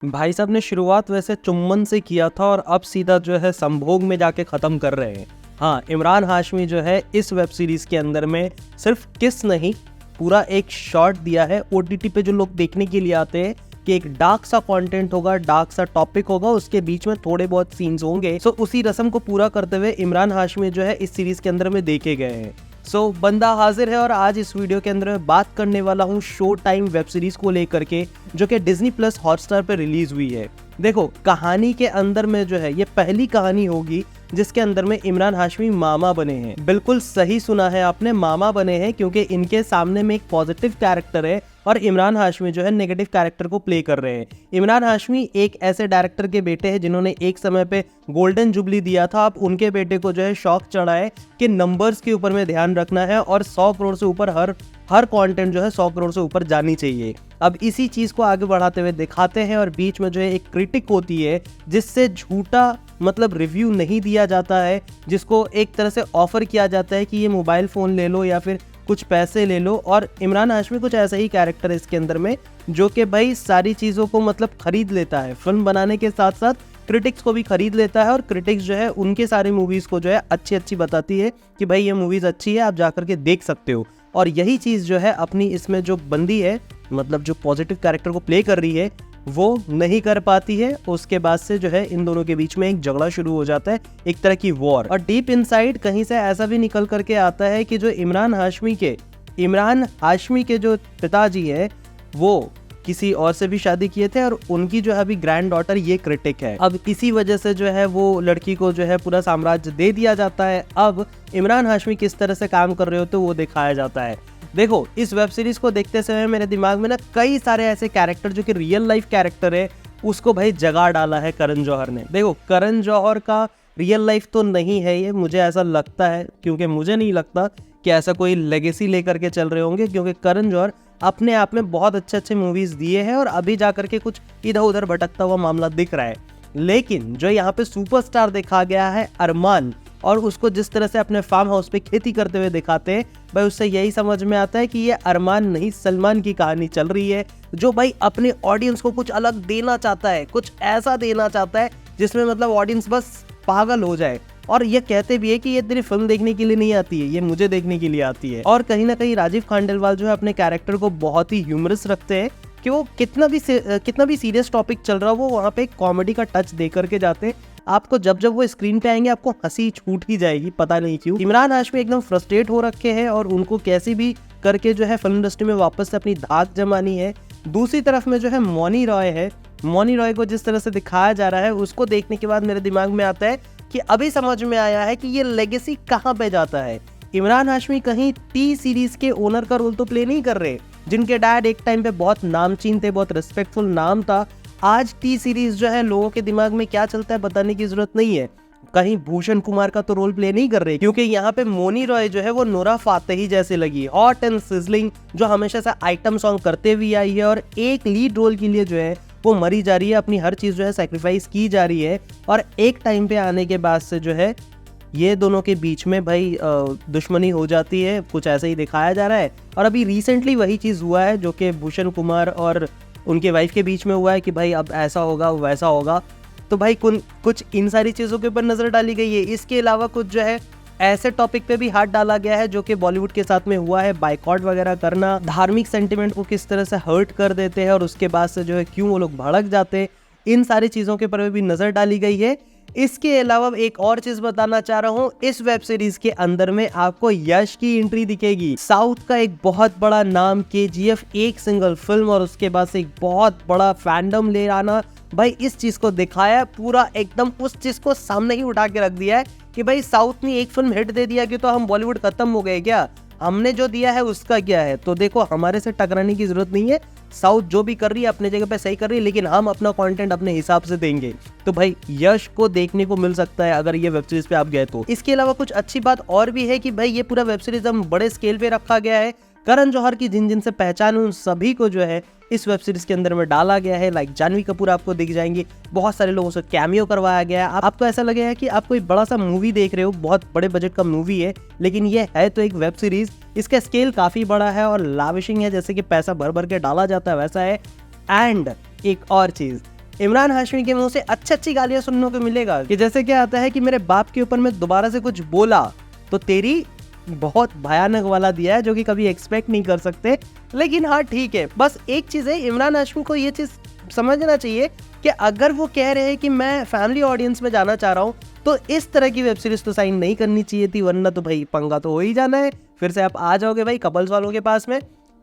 भाई साहब ने शुरुआत वैसे चुम्बन से किया था और अब सीधा जो है संभोग में जाके ख़त्म कर रहे हैं। हाँ, इमरान हाशमी जो है इस वेब सीरीज़ के अंदर में सिर्फ किस नहीं, पूरा एक शॉट दिया है। ओटीटी पे जो लोग देखने के लिए आते हैं कि एक डार्क सा कंटेंट होगा, डार्क सा टॉपिक होगा, उसके बीच में थोड़े बहुत सीन्स होंगे। सो उसी रस्म को पूरा करते हुए इमरान हाशमी जो है इस सीरीज़ के अंदर में देखे गए हैं। बंदा हाजिर है और आज इस वीडियो के अंदर मैं बात करने वाला हूँ शो टाइम वेब सीरीज को लेकर के, जो कि डिज्नी प्लस हॉटस्टार पर रिलीज हुई है। देखो, कहानी के अंदर में जो है ये पहली कहानी होगी जिसके अंदर में इमरान हाशमी मामा बने हैं। बिल्कुल सही सुना है आपने, मामा बने हैं, क्योंकि इनके सामने में एक पॉजिटिव कैरेक्टर है और इमरान हाशमी जो है नेगेटिव कैरेक्टर को प्ले कर रहे हैं। इमरान हाशमी एक ऐसे डायरेक्टर के बेटे हैं जिन्होंने एक समय पे गोल्डन जुबली दिया था। अब उनके बेटे को जो है शौक चढ़ा है कि नंबर्स के ऊपर में ध्यान रखना है और 100 करोड़ से ऊपर हर कंटेंट जो है 100 करोड़ से ऊपर जानी चाहिए। अब इसी चीज को आगे बढ़ाते हुए दिखाते हैं और बीच में जो है एक क्रिटिक होती है जिससे झूठा मतलब रिव्यू नहीं दिया जाता है, जिसको एक तरह से ऑफर किया जाता है कि ये मोबाइल फ़ोन ले लो या फिर कुछ पैसे ले लो। और इमरान हाशमी कुछ ऐसा ही कैरेक्टर है इसके अंदर में, जो कि भाई सारी चीज़ों को मतलब खरीद लेता है। फिल्म बनाने के साथ साथ क्रिटिक्स को भी खरीद लेता है और क्रिटिक्स जो है उनके सारे मूवीज़ को जो है अच्छी बताती है कि भाई ये मूवीज़ अच्छी है, आप जाकर के देख सकते हो। और यही चीज़ जो है अपनी इसमें जो बंदी है, मतलब जो पॉजिटिव कैरेक्टर को प्ले कर रही है, वो नहीं कर पाती है। उसके बाद से जो है इन दोनों के बीच में एक झगड़ा शुरू हो जाता है, एक तरह की वॉर। और डीप इनसाइड कहीं से ऐसा भी निकल करके आता है कि जो इमरान हाशमी के जो पिताजी है वो किसी और से भी शादी किए थे और उनकी जो है अभी ग्रैंड डॉटर ये क्रिटिक है। अब इसी वजह से जो है वो लड़की को जो है पूरा साम्राज्य दे दिया जाता है। अब इमरान हाशमी किस तरह से काम कर रहे होते वो दिखाया जाता है। देखो, इस वेब सीरीज को देखते समय मेरे दिमाग में ना कई सारे ऐसे कैरेक्टर जो कि रियल लाइफ कैरेक्टर है उसको भाई जगा डाला है करण जौहर ने। देखो, करण जौहर का रियल लाइफ तो नहीं है ये, मुझे ऐसा लगता है, क्योंकि मुझे नहीं लगता कि ऐसा कोई लेगेसी लेकर के चल रहे होंगे, क्योंकि करण जौहर अपने आप में बहुत अच्छे मूवीज दिए हैं और अभी जाकर के कुछ इधर उधर भटकता हुआ मामला दिख रहा है। लेकिन जो यहाँ पे सुपरस्टार देखा गया है अरमान, और उसको जिस तरह से अपने फार्म हाउस पे खेती करते हुए दिखाते हैं, भाई उससे यही समझ में आता है कि ये अरमान नहीं सलमान की कहानी चल रही है, जो भाई अपने ऑडियंस को कुछ अलग देना चाहता है, कुछ ऐसा देना चाहता है जिसमें मतलब ऑडियंस बस पागल हो जाए। और ये कहते भी है कि ये तेरी फिल्म देखने के लिए नहीं आती है, ये मुझे देखने के लिए आती है। और कहीं ना कहीं राजीव खांडेलवाल जो है अपने कैरेक्टर को बहुत ही ह्यूमरस रखते हैं कि वो कितना भी सीरियस टॉपिक चल रहा हो वो वहाँ पे कॉमेडी का टच दे करके जाते हैं। आपको जब वो स्क्रीन पे आएंगे आपको हंसी छूट ही जाएगी, पता नहीं क्यों। इमरान हाशमी एकदम फ्रस्ट्रेट हो रखे हैं और उनको कैसे भी करके जो है फिल्म इंडस्ट्री में वापस से अपनी धाक जमानी है। दूसरी तरफ में जो है मौनी रॉय को जिस तरह से दिखाया जा रहा है उसको देखने के बाद मेरे दिमाग में आता है कि अभी समझ में आया है कि ये लेगेसी कहाँ पे जाता है। इमरान हाशमी कहीं टी सीरीज के ओनर का रोल तो प्ले नहीं कर रहे, जिनके डैड एक टाइम पे बहुत नामचीन थे, बहुत रिस्पेक्टफुल नाम था। आज टी सीरीज जो है लोगों के दिमाग में क्या चलता है बताने की जरूरत नहीं है। कहीं भूषण कुमार का तो रोल प्ले नहीं कर रहे, क्योंकि यहाँ पे मौनी रॉय जो है वो नोरा फातेही जैसे लगी, हॉट एंड सिजलिंग, जो हमेशा से आइटम सॉन्ग करते हुए आई है और एक लीड रोल के लिए जो है वो मरी जा रही है, अपनी हर चीज जो है सैक्रिफाइस की जा रही है। और एक टाइम पे आने के बाद से जो है ये दोनों के बीच में भाई दुश्मनी हो जाती है, कुछ ऐसा ही दिखाया जा रहा है। और अभी रिसेंटली वही चीज़ हुआ है जो कि भूषण कुमार और उनके वाइफ के बीच में हुआ है कि भाई अब ऐसा होगा वैसा होगा। तो भाई कुछ इन सारी चीज़ों के ऊपर नज़र डाली गई है। इसके अलावा कुछ जो है ऐसे टॉपिक पे भी हाथ डाला गया है जो कि बॉलीवुड के साथ में हुआ है, बाइकॉट वगैरह करना, धार्मिक सेंटिमेंट को किस तरह से हर्ट कर देते हैं और उसके बाद से जो है क्यों वो लोग भड़क जाते हैं, इन सारी चीज़ों के ऊपर भी नज़र डाली गई है। इसके अलावा एक और चीज बताना चाह रहा हूँ, इस वेब सीरीज के अंदर में आपको यश की एंट्री दिखेगी। साउथ का एक बहुत बड़ा नाम KGF एक सिंगल फिल्म और उसके बाद से एक बहुत बड़ा फैंडम ले आना, भाई इस चीज को दिखाया पूरा एकदम, उस चीज को सामने ही उठा के रख दिया है कि भाई साउथ ने एक फिल्म हिट दे दिया कि तो हम बॉलीवुड खत्म हो गए क्या, हमने जो दिया है उसका क्या है। तो देखो, हमारे से टकराने की जरूरत नहीं है, साउथ जो भी कर रही है अपने जगह पे सही कर रही है, लेकिन हम अपना कंटेंट अपने हिसाब से देंगे। तो भाई यश को देखने को मिल सकता है अगर ये वेब सीरीज पे आप गए तो। इसके अलावा कुछ अच्छी बात और भी है कि भाई ये पूरा वेब सीरीज हम बड़े स्केल पे रखा गया है। करण जौहर की जिन से पहचान उन सभी को जो है इस वेब सीरीज के अंदर में डाला गया है। लाइक जानवी कपूर आपको दिख जाएंगी, बहुत सारे लोगों से कैमियो करवाया गया है। आपको ऐसा लगेगा कि आप कोई बड़ा सा मूवी देख रहे हो, बहुत बड़े बजट का मूवी है, लेकिन ये है तो एक वेब सीरीज। इसका स्केल काफी बड़ा है और लाविशिंग है, जैसे कि पैसा भर भर के डाला जाता है वैसा है। एंड एक और चीज, इमरान हाशमी के मुंह से अच्छी गालियां सुनने को मिलेगा कि जैसे क्या आता है कि मेरे बाप के ऊपर मैं दोबारा से कुछ बोला तो तेरी बहुत भयानक वाला दिया है, जो कि कभी एक्सपेक्ट नहीं कर सकते। लेकिन हाँ ठीक है, बस एक चीज है, इमरान हाशमी को ये चीज समझना चाहिए कि अगर वो कह रहे हैं कि मैं फैमिली ऑडियंस में जाना चाह रहा हूँ तो इस तरह की वेब सीरीज तो साइन नहीं करनी चाहिए थी, वरना तो भाई पंगा तो हो ही जाना है, फिर से आप आ जाओगे भाई कपल्स वालों के पास में।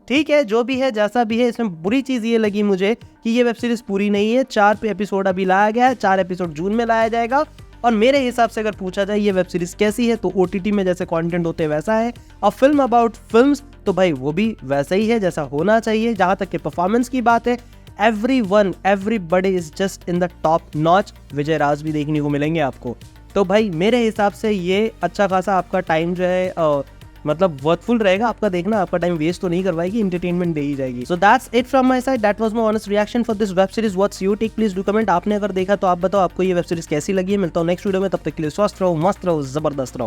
ठीक है, जो भी है जैसा भी है, इसमें बुरी चीज़ ये लगी मुझे कि ये वेब सीरीज पूरी नहीं है। 4 एपिसोड अभी लाया गया है, 4 एपिसोड जून में लाया जाएगा। और मेरे हिसाब से अगर पूछा जाए ये वेब सीरीज कैसी है, तो OTT में जैसे कंटेंट होते हैं वैसा है, और फिल्म अबाउट फिल्म्स तो भाई वो भी वैसा ही है जैसा होना चाहिए। जहाँ तक कि परफॉर्मेंस की बात है, everybody is just in the top notch. Vijay Raaz भी देखने को मिलेंगे आपको। तो भाई मेरे हिसाब से ये अच्छा खासा आपका टाइम जो है मतलब वर्थफुल रहेगा आपका देखना, आपका टाइम वेस्ट तो नहीं करवाएगी, एंटरटेनमेंट दे ही जाएगी। So that's it from my side, that was my honest reaction for this web series. What's your take, please do comment. आपने अगर देखा तो आप बताओ आपको ये वेब सीरीज कैसी लगी है। मिलता हूँ नेक्स्ट वीडियो में, तब तक के लिए स्वस्थ रहो, मस्त रहो, जबरदस्त रहो।